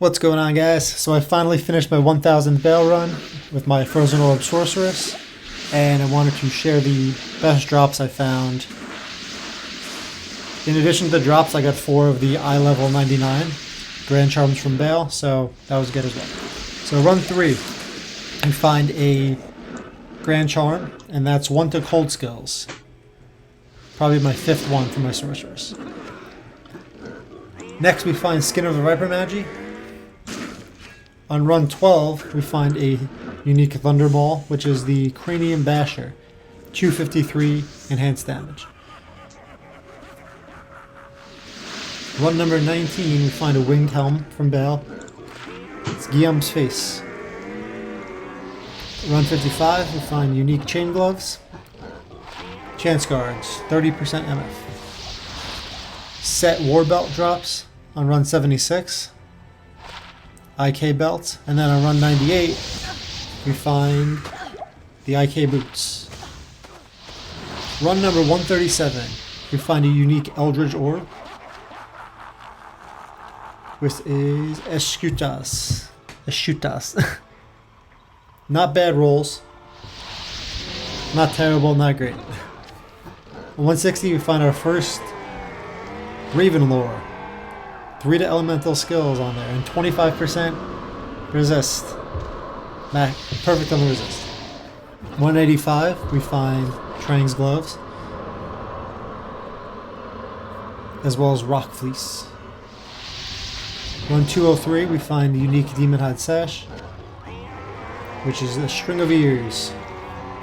What's going on, guys? So I finally finished my 1000 Baal run with my Frozen Orb Sorceress, and I wanted to share the best drops I found. In addition to the drops, I got 4 of the eye level 99 Grand Charms from Baal, so that was good as well. So run 3, we find a Grand Charm, and that's 1 to Cold Skills. Probably my 5th one for my Sorceress. Next we find Skin of the Viper Magi. On run 12, we find a unique Thunderball, which is the Cranium Basher, 253 enhanced damage. Run number 19, we find a Winged Helm from Baal. It's Guillaume's Face. Run 55, we find unique Chain Gloves. Chance Guards, 30% MF. Set War Belt drops on run 76. IK belt, and then on run 98 we find the IK boots. Run number 137 we find a unique Eldridge Orb, which is Escutas. Not bad rolls, not terrible, not great. On 160 we find our first Raven Lore. 3 to elemental skills on there, and 25% resist. Perfect on the resist. 185, we find Trang's Gloves, as well as Rock Fleece. Run 203, we find the unique Demon Hide Sash, which is a String of Ears,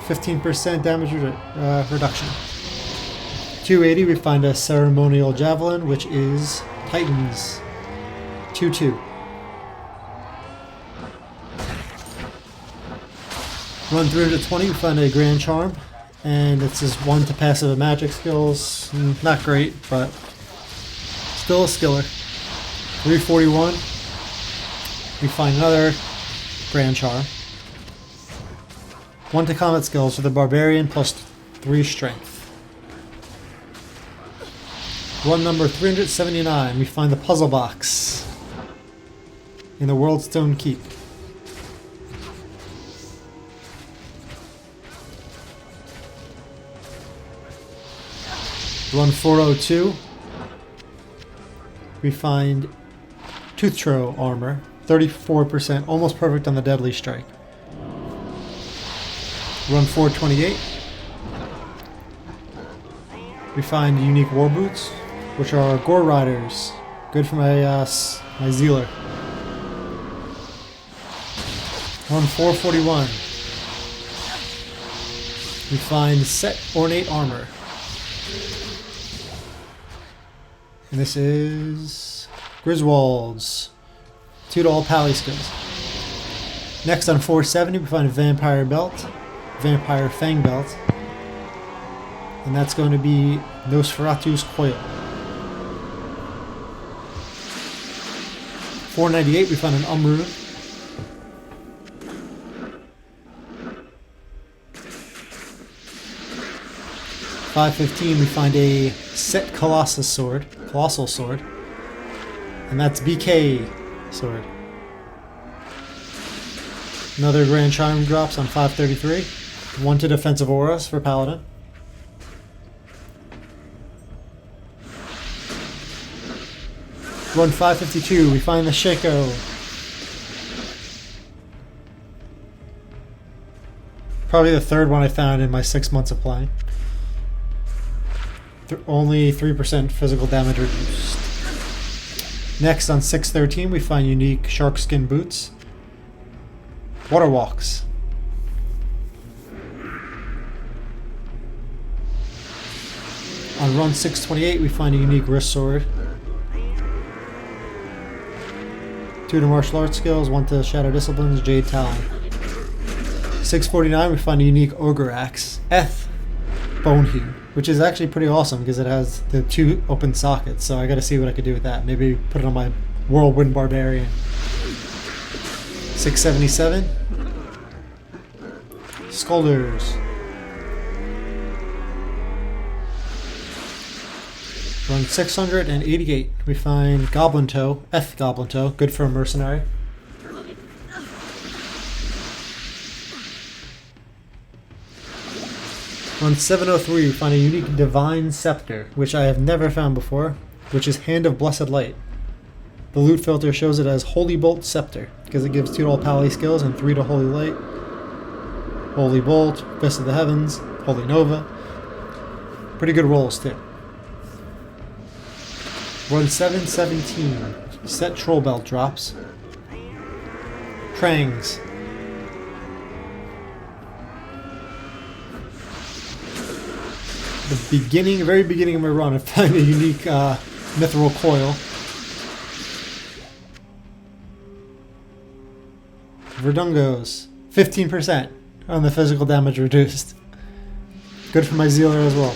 15% damage reduction. 280, we find a Ceremonial Javelin, which is Titans 2-2. Run 320, we find a Grand Charm, and it's just 1 to passive magic skills. Not great, but still a skiller. 341, we find another Grand Charm. 1 to combat skills for the Barbarian plus 3 strength. Run number 379, we find the Puzzle Box in the Worldstone Keep. Run 402, we find Tooth Trow armor, 34%, almost perfect on the Deadly Strike. Run 428, we find unique War Boots, which are Gore Riders. Good for my Zealer. Run 441. We find Set Ornate Armor. And this is Griswold's 2 to all Pally skills. Next on 470 we find a Vampire Belt. Vampire Fang Belt. And that's going to be Nosferatu's Coil. 498 we find an Umrune. 515 we find a Set Colossal Sword, and that's BK Sword. Another Grand Charm drops on 533. 1 to defensive auras for Paladin. Run 552, we find the Shaco. Probably the 3rd one I found in my 6 months of playing. Only 3% physical damage reduced. Next on 613 we find unique Sharkskin Boots. Water Walks. On run 628 we find a unique Wrist Sword. 2 to martial arts skills, 1 to shadow disciplines, Jade Talon. 649 we find a unique Ogre Axe, Bonehew, which is actually pretty awesome because it has the 2 open sockets, so I gotta see what I could do with that. Maybe put it on my Whirlwind Barbarian. 677 Skulders. Run 688. We find Goblin Toe, F Goblin Toe, good for a mercenary. Run 703, we find a unique Divine Scepter, which I have never found before, which is Hand of Blessed Light. The loot filter shows it as Holy Bolt Scepter, because it gives 2 to all Pally skills and 3 to Holy Light. Holy Bolt, Fist of the Heavens, Holy Nova. Pretty good rolls too. Run 717. Set Troll Belt drops. Trangs. The beginning, very beginning of my run, I found a unique Mithril Coil. Verdungos. 15% on the physical damage reduced. Good for my Zealer as well.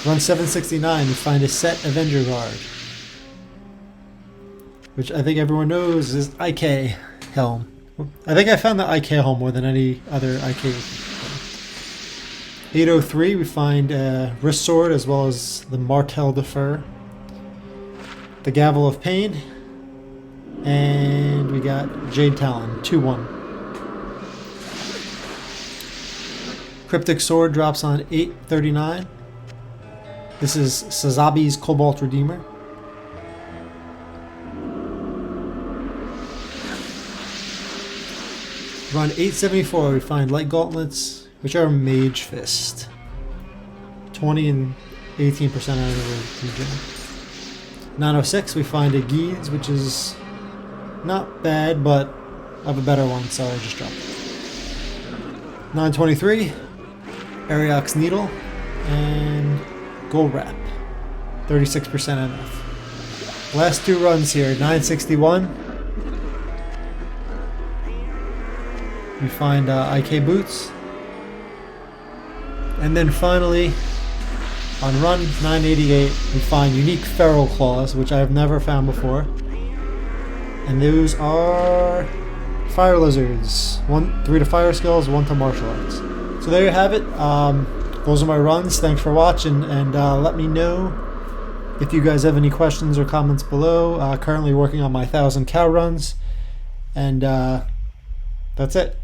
Run 769, you find a set Avenger Guard, which I think everyone knows is IK Helm. I think I found the IK Helm more than any other IK. 803, we find a Wrist Sword as well as the Martel de Fer, the Gavel of Pain, and we got Jade Talon, 2-1. Cryptic Sword drops on 839. This is Sazabi's Cobalt Redeemer. Run 874, we find Light Gauntlets, which are Mage Fist. 20 and 18% out of the region. 906, we find a Geeds, which is not bad, but I have a better one, so I just dropped it. 923, Ariok's Needle, and Gold Wrap, 36% NF. Last 2 runs here, 961. We find IK Boots. And then finally, on run 988, we find unique Feral Claws, which I have never found before. And those are Fire Lizards. 3 to Fire Skills, 1 to Martial Arts. So there you have it. Those are my runs. Thanks for watching, and let me know if you guys have any questions or comments below. Currently working on my 1,000 cow runs, and that's it.